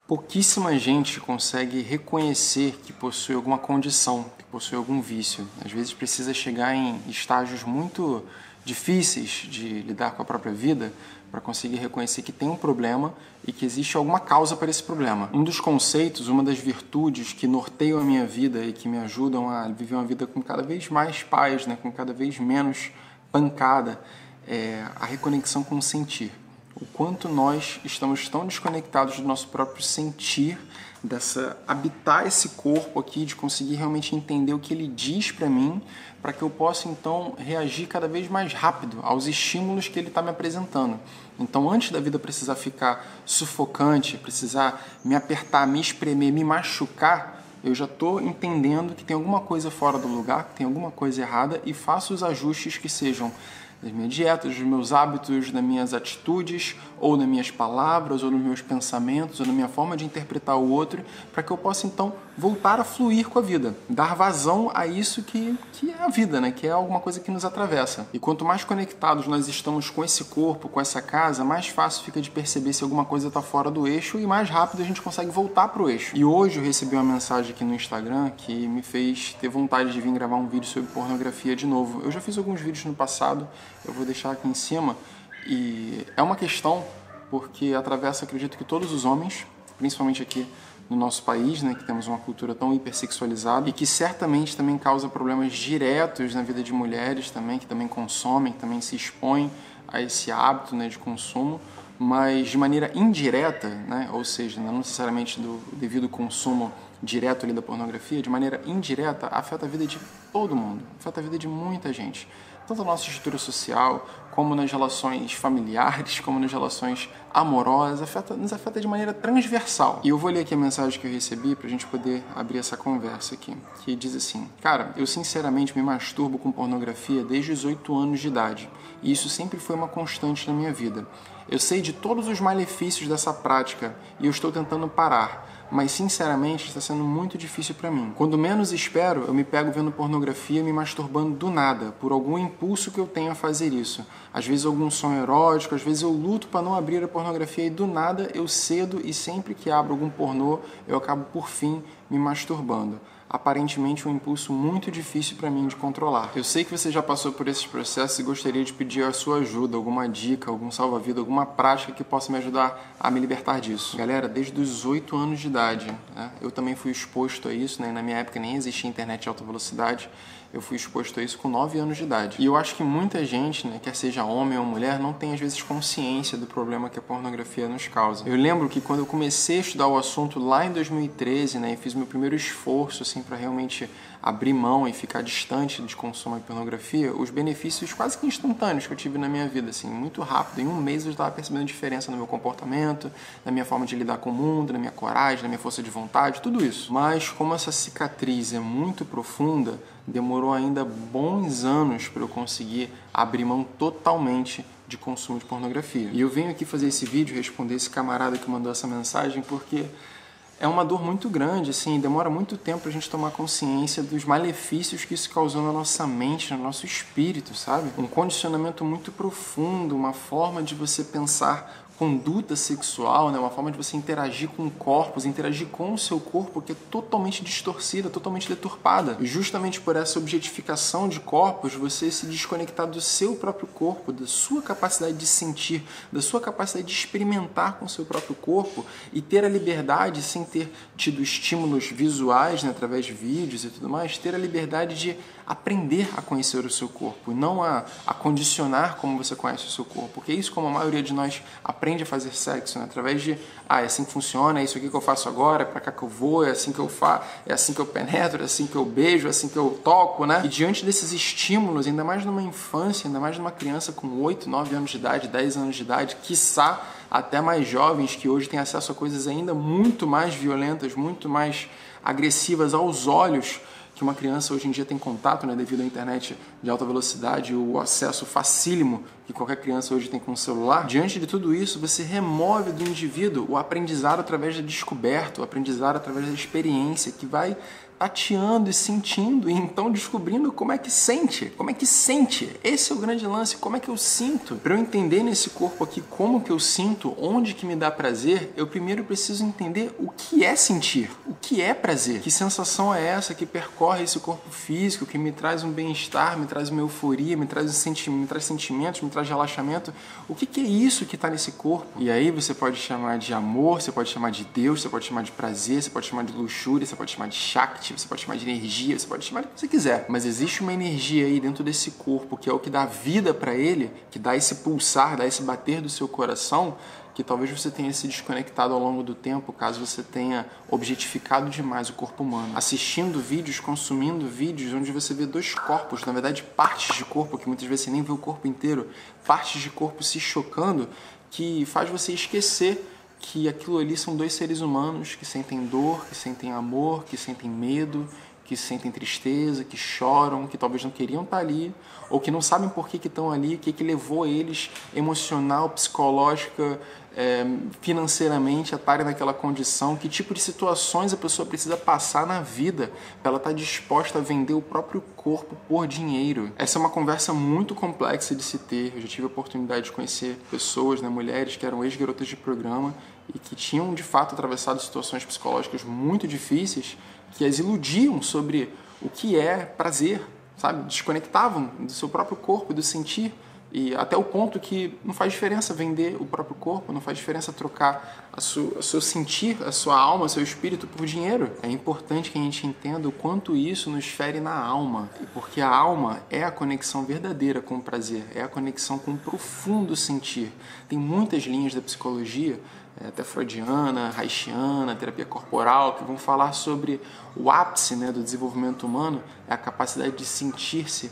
Pouquíssima gente consegue reconhecer que possui alguma condição, que possui algum vício. Às vezes precisa chegar em estágios muito difíceis de lidar com a própria vida para conseguir reconhecer que tem um problema e que existe alguma causa para esse problema. Um dos conceitos, uma das virtudes que norteiam a minha vida e que me ajudam a viver uma vida com cada vez mais paz, com cada vez menos pancada, é a reconexão com o sentir. O quanto nós estamos tão desconectados do nosso próprio sentir, habitar esse corpo aqui, de conseguir realmente entender o que ele diz para mim, para que eu possa então reagir cada vez mais rápido aos estímulos que ele está me apresentando. Então, antes da vida precisar ficar sufocante, precisar me apertar, me espremer, me machucar, eu já estou entendendo que tem alguma coisa fora do lugar, que tem alguma coisa errada e faço os ajustes que sejam das minhas dietas, dos meus hábitos, das minhas atitudes, ou nas minhas palavras, ou nos meus pensamentos, ou na minha forma de interpretar o outro, para que eu possa então voltar a fluir com a vida, dar vazão a isso que é a vida, que é alguma coisa que nos atravessa. E quanto mais conectados nós estamos com esse corpo, com essa casa, mais fácil fica de perceber se alguma coisa está fora do eixo e mais rápido a gente consegue voltar para o eixo. E hoje eu recebi uma mensagem aqui no Instagram que me fez ter vontade de vir gravar um vídeo sobre pornografia de novo. Eu já fiz alguns vídeos no passado, eu vou deixar aqui em cima, e é uma questão porque atravessa, acredito que todos os homens, principalmente aqui no nosso país, que temos uma cultura tão hipersexualizada e que certamente também causa problemas diretos na vida de mulheres também, que também consomem, que também se expõem a esse hábito de consumo, mas de maneira indireta, ou seja, não necessariamente do devido consumo direto ali da pornografia, de maneira indireta, afeta a vida de todo mundo, afeta a vida de muita gente. Tanto na nossa estrutura social, como nas relações familiares, como nas relações amorosas, nos afeta de maneira transversal. E eu vou ler aqui a mensagem que eu recebi para a gente poder abrir essa conversa aqui, que diz assim: cara, eu sinceramente me masturbo com pornografia desde os 8 anos de idade, e isso sempre foi uma constante na minha vida. Eu sei de todos os malefícios dessa prática e eu estou tentando parar, mas sinceramente está sendo muito difícil para mim. Quando menos espero, eu me pego vendo pornografia e me masturbando do nada, por algum impulso que eu tenho a fazer isso. Às vezes algum sonho erótico, às vezes eu luto para não abrir a pornografia e do nada eu cedo e sempre que abro algum pornô, eu acabo por fim me masturbando. Aparentemente um impulso muito difícil para mim de controlar. Eu sei que você já passou por esses processos e gostaria de pedir a sua ajuda, alguma dica, algum salva-vida, alguma prática que possa me ajudar a me libertar disso. Galera, desde os 8 anos de idade, eu também fui exposto a isso, na minha época nem existia internet de alta velocidade, eu fui exposto a isso com 9 anos de idade. E eu acho que muita gente, quer seja homem ou mulher, não tem às vezes consciência do problema que a pornografia nos causa. Eu lembro que quando eu comecei a estudar o assunto lá em 2013, e fiz meu primeiro esforço para realmente abrir mão e ficar distante de consumo de pornografia, os benefícios quase que instantâneos que eu tive na minha vida, muito rápido. Em um mês eu estava percebendo diferença no meu comportamento, na minha forma de lidar com o mundo, na minha coragem, na minha força de vontade, tudo isso. Mas como essa cicatriz é muito profunda, demorou ainda bons anos para eu conseguir abrir mão totalmente de consumo de pornografia. E eu venho aqui fazer esse vídeo, responder esse camarada que mandou essa mensagem, porque é uma dor muito grande, demora muito tempo para a gente tomar consciência dos malefícios que isso causou na nossa mente, no nosso espírito, sabe? Um condicionamento muito profundo, uma forma de você pensar conduta sexual, uma forma de você interagir com corpos, interagir com o seu corpo que é totalmente distorcida, totalmente deturpada. E justamente por essa objetificação de corpos, você se desconectar do seu próprio corpo, da sua capacidade de sentir, da sua capacidade de experimentar com o seu próprio corpo e ter a liberdade, sem ter tido estímulos visuais, através de vídeos e tudo mais, ter a liberdade de aprender a conhecer o seu corpo, e não a condicionar como você conhece o seu corpo, porque é isso como a maioria de nós aprende a fazer sexo, através de, é assim que funciona, é isso aqui que eu faço agora, é pra cá que eu vou, é assim que eu faço, é assim que eu penetro, é assim que eu beijo, é assim que eu toco, E diante desses estímulos, ainda mais numa infância, ainda mais numa criança com 8, 9 anos de idade, 10 anos de idade, quiçá até mais jovens que hoje têm acesso a coisas ainda muito mais violentas, muito mais agressivas aos olhos, que uma criança hoje em dia tem contato, devido à internet de alta velocidade, o acesso facílimo que qualquer criança hoje tem com o celular. Diante de tudo isso, você remove do indivíduo o aprendizado através da descoberta, o aprendizado através da experiência, que vai tateando e sentindo, e então descobrindo como é que sente. Como é que sente? Esse é o grande lance, como é que eu sinto? Para eu entender nesse corpo aqui como que eu sinto, onde que me dá prazer, eu primeiro preciso entender o que é sentir, o que é prazer. Que sensação é essa que percorre esse corpo físico, que me traz um bem-estar, me traz uma euforia, me traz sentimentos, me traz relaxamento. O que é isso que está nesse corpo? E aí você pode chamar de amor, você pode chamar de Deus, você pode chamar de prazer, você pode chamar de luxúria, você pode chamar de Shakti, você pode chamar de energia, você pode chamar de o que você quiser. Mas existe uma energia aí dentro desse corpo que é o que dá vida para ele, que dá esse pulsar, dá esse bater do seu coração, que talvez você tenha se desconectado ao longo do tempo, caso você tenha objetificado demais o corpo humano. Assistindo vídeos, consumindo vídeos onde você vê dois corpos, na verdade partes de corpo, que muitas vezes você nem vê o corpo inteiro, partes de corpo se chocando, que faz você esquecer que aquilo ali são dois seres humanos que sentem dor, que sentem amor, que sentem medo, que sentem tristeza, que choram, que talvez não queriam estar ali, ou que não sabem por que estão ali, o que levou eles emocional, psicológica, financeiramente a estarem naquela condição, que tipo de situações a pessoa precisa passar na vida para ela estar disposta a vender o próprio corpo por dinheiro. Essa é uma conversa muito complexa de se ter. Eu já tive a oportunidade de conhecer pessoas, né, mulheres que eram ex-garotas de programa e que tinham de fato atravessado situações psicológicas muito difíceis, que as iludiam sobre o que é prazer, sabe? Desconectavam do seu próprio corpo, do sentir, e até o ponto que não faz diferença vender o próprio corpo, não faz diferença trocar o seu sentir, a sua alma, o seu espírito por dinheiro. É importante que a gente entenda o quanto isso nos fere na alma, porque a alma é a conexão verdadeira com o prazer, é a conexão com o profundo sentir. Tem muitas linhas da psicologia, até freudiana, haitiana, terapia corporal, que vão falar sobre o ápice, né, do desenvolvimento humano, é a capacidade de sentir-se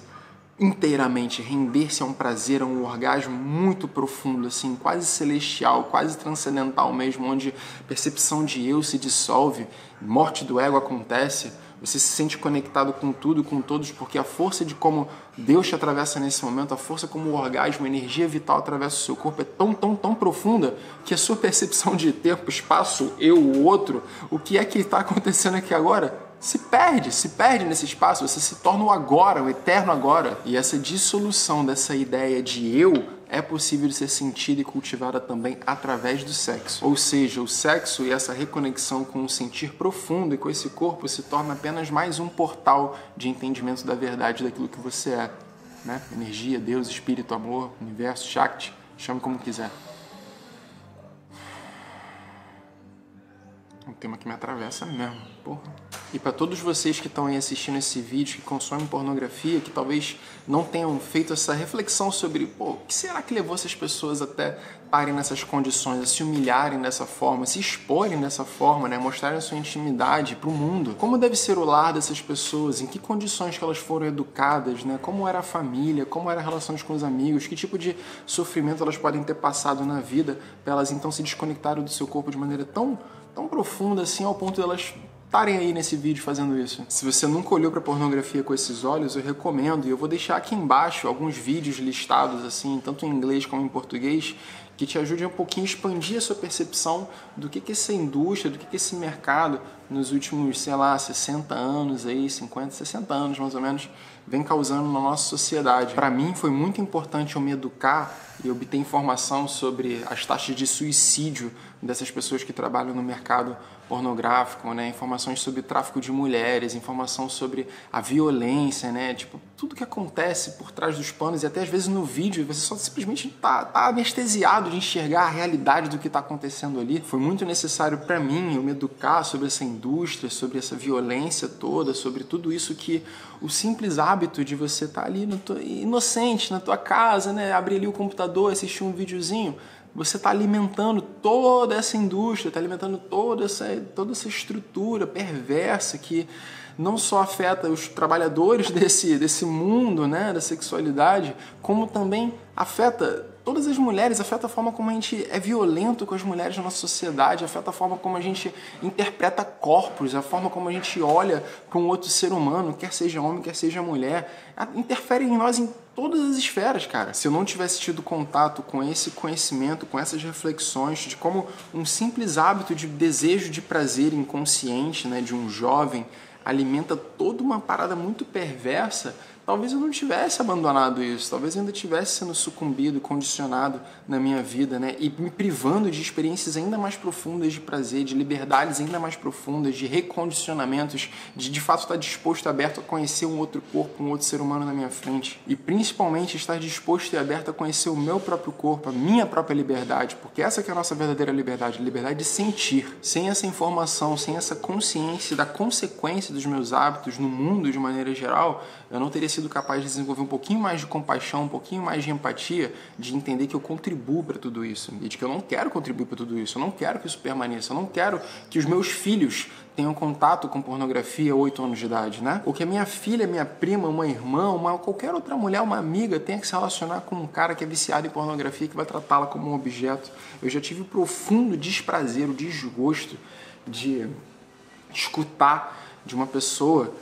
inteiramente, render-se a um prazer, a um orgasmo muito profundo, assim, quase celestial, quase transcendental mesmo, onde a percepção de eu se dissolve, morte do ego acontece, você se sente conectado com tudo e com todos, porque a força de como Deus te atravessa nesse momento, a força como o orgasmo, a energia vital atravessa o seu corpo é tão profunda que a sua percepção de tempo, espaço, eu, o outro, o que é que está acontecendo aqui agora, se perde nesse espaço, você se torna o agora, o eterno agora. E essa dissolução dessa ideia de eu é possível de ser sentida e cultivada também através do sexo. Ou seja, o sexo e essa reconexão com o sentir profundo e com esse corpo se torna apenas mais um portal de entendimento da verdade daquilo que você é, né? Energia, Deus, Espírito, Amor, Universo, Shakti, chame como quiser. Um tema que me atravessa mesmo, porra. E para todos vocês que estão aí assistindo esse vídeo, que consomem pornografia, que talvez não tenham feito essa reflexão sobre, o que será que levou essas pessoas até estarem nessas condições, a se humilharem dessa forma, se exporem dessa forma, né? Mostrarem a sua intimidade para o mundo. Como deve ser o lar dessas pessoas, em que condições que elas foram educadas, né? Como era a família, como eram as relações com os amigos, que tipo de sofrimento elas podem ter passado na vida para elas então se desconectarem do seu corpo de maneira tão profunda assim, ao ponto de elas estarem aí nesse vídeo fazendo isso. Se você nunca olhou para pornografia com esses olhos, eu recomendo, e eu vou deixar aqui embaixo alguns vídeos listados assim, tanto em inglês como em português, que te ajudem um pouquinho a expandir a sua percepção do que essa indústria, do que esse mercado nos últimos, 60 anos aí, 50, 60 anos mais ou menos, vem causando na nossa sociedade. Para mim foi muito importante eu me educar e obter informação sobre as taxas de suicídio dessas pessoas que trabalham no mercado pornográfico, né? Informações sobre o tráfico de mulheres, informação sobre a violência, né? Tipo, tudo que acontece por trás dos panos, e até às vezes no vídeo você só simplesmente tá anestesiado de enxergar a realidade do que está acontecendo ali. Foi muito necessário para mim eu me educar sobre essa indústria, sobre essa violência toda, sobre tudo isso que o simples hábito de você estar ali inocente na tua casa, né? Abrir ali o computador, assistir um videozinho, você está alimentando toda essa indústria, está alimentando toda essa estrutura perversa que não só afeta os trabalhadores desse mundo, né, da sexualidade, como também afeta todas as mulheres, afeta a forma como a gente é violento com as mulheres na nossa sociedade, afeta a forma como a gente interpreta corpos, a forma como a gente olha para um outro ser humano, quer seja homem, quer seja mulher, interfere em nós em todas as esferas, cara. Se eu não tivesse tido contato com esse conhecimento, com essas reflexões de como um simples hábito de desejo de prazer inconsciente, né, de um jovem, alimenta toda uma parada muito perversa, talvez eu não tivesse abandonado isso, talvez eu ainda tivesse sendo sucumbido, condicionado na minha vida, né? E me privando de experiências ainda mais profundas de prazer, de liberdades ainda mais profundas, de recondicionamentos, de fato estar disposto e aberto a conhecer um outro corpo, um outro ser humano na minha frente. E principalmente estar disposto e aberto a conhecer o meu próprio corpo, a minha própria liberdade, porque essa que é a nossa verdadeira liberdade, a liberdade de sentir. Sem essa informação, sem essa consciência da consequência dos meus hábitos no mundo de maneira geral, eu não teria sido capaz de desenvolver um pouquinho mais de compaixão, um pouquinho mais de empatia, de entender que eu contribuo para tudo isso e de que eu não quero contribuir para tudo isso, eu não quero que isso permaneça, eu não quero que os meus filhos tenham contato com pornografia a 8 anos de idade, né? Ou que a minha filha, minha prima, uma irmã, qualquer outra mulher, uma amiga, tenha que se relacionar com um cara que é viciado em pornografia, que vai tratá-la como um objeto. Eu já tive o profundo desprazer, o desgosto de escutar de uma pessoa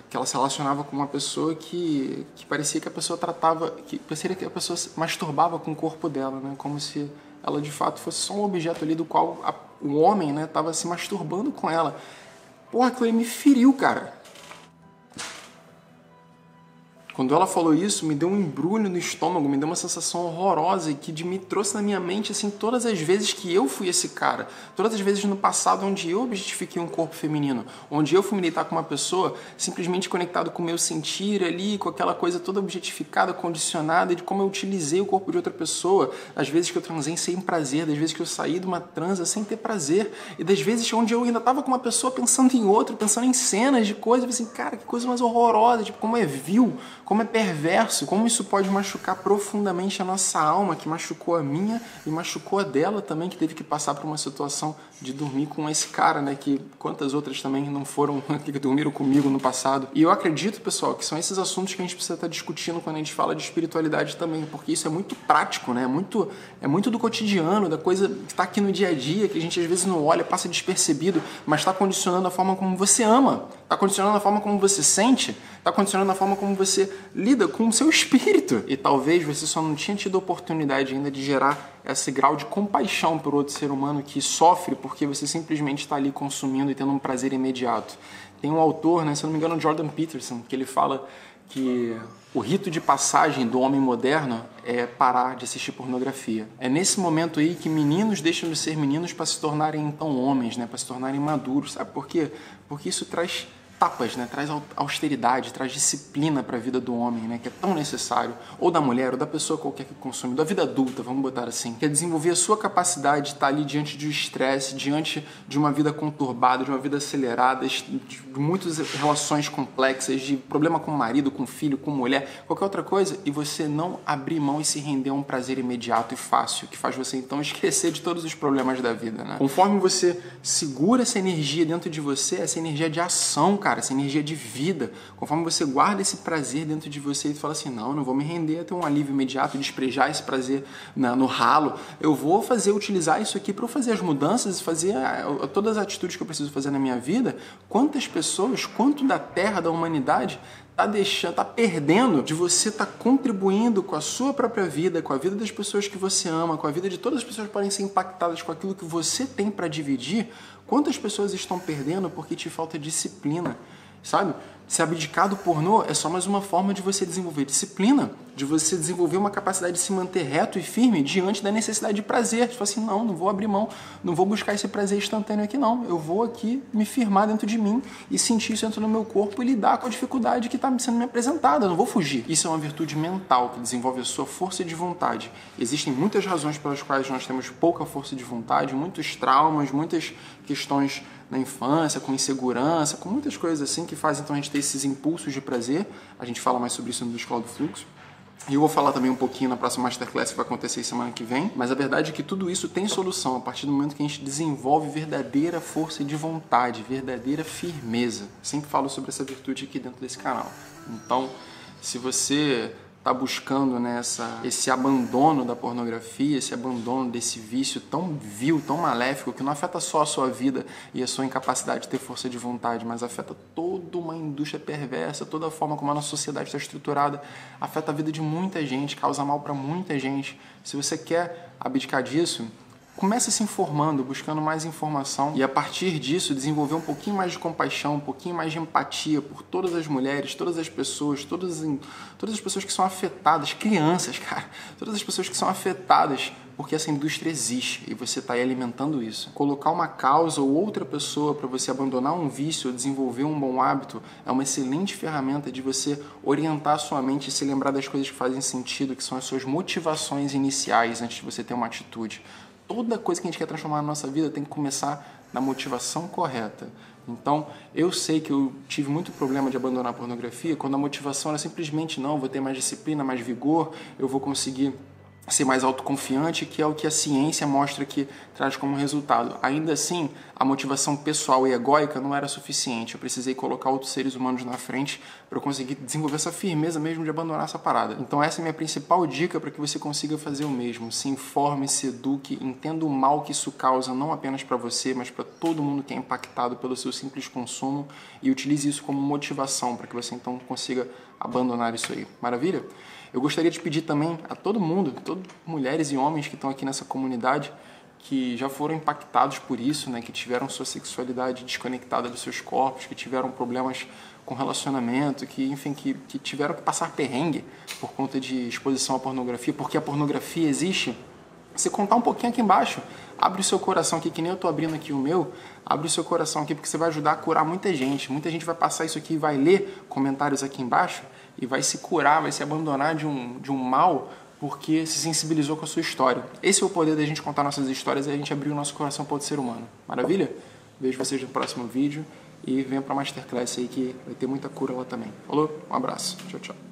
que ela se relacionava com uma pessoa que parecia que a pessoa tratava, que parecia que a pessoa se masturbava com o corpo dela, né? Como se ela de fato fosse só um objeto ali do qual o homem, né, estava se masturbando com ela. Porra, aquilo aí me feriu, cara. Quando ela falou isso, me deu um embrulho no estômago, me deu uma sensação horrorosa e que me trouxe na minha mente, assim, todas as vezes que eu fui esse cara, todas as vezes no passado onde eu objetifiquei um corpo feminino, onde eu fui me deitar com uma pessoa simplesmente conectado com o meu sentir ali, com aquela coisa toda objetificada, condicionada, de como eu utilizei o corpo de outra pessoa, as vezes que eu transei sem prazer, das vezes que eu saí de uma transa sem ter prazer, e das vezes onde eu ainda estava com uma pessoa pensando em outra, pensando em cenas de coisas, eu falei assim, cara, que coisa mais horrorosa, tipo, como é vil, como é perverso, como isso pode machucar profundamente a nossa alma, que machucou a minha e machucou a dela também, que teve que passar por uma situação de dormir com esse cara, né, que quantas outras também não foram, que dormiram comigo no passado. E eu acredito, pessoal, que são esses assuntos que a gente precisa estar discutindo quando a gente fala de espiritualidade também, porque isso é muito prático, né, é muito do cotidiano, da coisa que está aqui no dia a dia, que a gente às vezes não olha, passa despercebido, mas está condicionando a forma como você ama, está condicionando a forma como você sente, está condicionando a forma como você lida com o seu espírito. E talvez você só não tinha tido a oportunidade ainda de gerar esse grau de compaixão por outro ser humano que sofre porque você simplesmente está ali consumindo e tendo um prazer imediato. Tem um autor, né, se eu não me engano, Jordan Peterson, que ele fala que o rito de passagem do homem moderno é parar de assistir pornografia. É nesse momento aí que meninos deixam de ser meninos para se tornarem então homens, né, para se tornarem maduros. Sabe por quê? Porque isso traz tapas, né? Traz austeridade, traz disciplina para a vida do homem, né? Que é tão necessário, ou da mulher, ou da pessoa qualquer que consome, da vida adulta, vamos botar assim, que é desenvolver a sua capacidade de estar ali diante de um estresse, diante de uma vida conturbada, de uma vida acelerada, de muitas relações complexas, de problema com o marido, com o filho, com mulher, qualquer outra coisa, e você não abrir mão e se render a um prazer imediato e fácil, que faz você então esquecer de todos os problemas da vida, né? Conforme você segura essa energia dentro de você, essa energia de ação, cara, essa energia de vida, conforme você guarda esse prazer dentro de você e fala assim, não vou me render a ter um alívio imediato, desprejar esse prazer no ralo, eu vou utilizar isso aqui para eu fazer as mudanças, fazer todas as atitudes que eu preciso fazer na minha vida. Quantas pessoas, quanto da terra, da humanidade tá perdendo de você estar contribuindo com a sua própria vida, com a vida das pessoas que você ama, com a vida de todas as pessoas que podem ser impactadas com aquilo que você tem para dividir. Quantas pessoas estão perdendo porque te falta disciplina, sabe? Se abdicar do pornô é só mais uma forma de você desenvolver disciplina, de você desenvolver uma capacidade de se manter reto e firme diante da necessidade de prazer. Tipo assim, não vou abrir mão, não vou buscar esse prazer instantâneo aqui não. Eu vou aqui me firmar dentro de mim e sentir isso dentro do meu corpo e lidar com a dificuldade que está sendo me apresentada. Eu não vou fugir. Isso é uma virtude mental que desenvolve a sua força de vontade. Existem muitas razões pelas quais nós temos pouca força de vontade, muitos traumas, muitas questões na infância, com insegurança, com muitas coisas assim que fazem então a gente ter esses impulsos de prazer. A gente fala mais sobre isso no Escola do Fluxo. E eu vou falar também um pouquinho na próxima Masterclass que vai acontecer semana que vem. Mas a verdade é que tudo isso tem solução a partir do momento que a gente desenvolve verdadeira força de vontade, verdadeira firmeza. Sempre falo sobre essa virtude aqui dentro desse canal. Então, se você está buscando, né, esse abandono da pornografia, esse abandono desse vício tão vil, tão maléfico, que não afeta só a sua vida e a sua incapacidade de ter força de vontade, mas afeta toda uma indústria perversa, toda a forma como a nossa sociedade está estruturada, afeta a vida de muita gente, causa mal para muita gente. Se você quer abdicar disso, Comece se informando, buscando mais informação e a partir disso desenvolver um pouquinho mais de compaixão, um pouquinho mais de empatia por todas as mulheres, todas as pessoas, todas as pessoas que são afetadas, crianças, cara, todas as pessoas que são afetadas porque essa indústria existe e você está aí alimentando isso. Colocar uma causa ou outra pessoa para você abandonar um vício ou desenvolver um bom hábito é uma excelente ferramenta de você orientar a sua mente e se lembrar das coisas que fazem sentido, que são as suas motivações iniciais antes de você ter uma atitude. Toda coisa que a gente quer transformar na nossa vida tem que começar na motivação correta. Então, eu sei que eu tive muito problema de abandonar a pornografia quando a motivação era simplesmente não, vou ter mais disciplina, mais vigor, eu vou conseguir ser mais autoconfiante, que é o que a ciência mostra que traz como resultado. Ainda assim, a motivação pessoal e egóica não era suficiente. Eu precisei colocar outros seres humanos na frente para eu conseguir desenvolver essa firmeza mesmo de abandonar essa parada. Então essa é a minha principal dica para que você consiga fazer o mesmo. Se informe, se eduque, entenda o mal que isso causa, não apenas para você, mas para todo mundo que é impactado pelo seu simples consumo e utilize isso como motivação para que você então consiga abandonar isso aí. Maravilha? Eu gostaria de pedir também a todo mundo, todas mulheres e homens que estão aqui nessa comunidade, que já foram impactados por isso, né, que tiveram sua sexualidade desconectada dos seus corpos, que tiveram problemas com relacionamento, que, enfim, que tiveram que passar perrengue por conta de exposição à pornografia, porque a pornografia existe. Você contar um pouquinho aqui embaixo, abre o seu coração aqui, que nem eu estou abrindo aqui o meu, abre o seu coração aqui, porque você vai ajudar a curar muita gente. Muita gente vai passar isso aqui e vai ler comentários aqui embaixo e vai se curar, vai se abandonar de um mal porque se sensibilizou com a sua história. Esse é o poder da gente contar nossas histórias e a gente abrir o nosso coração para outro ser humano. Maravilha? Vejo vocês no próximo vídeo e venha para a Masterclass aí que vai ter muita cura lá também. Falou? Um abraço. Tchau, tchau.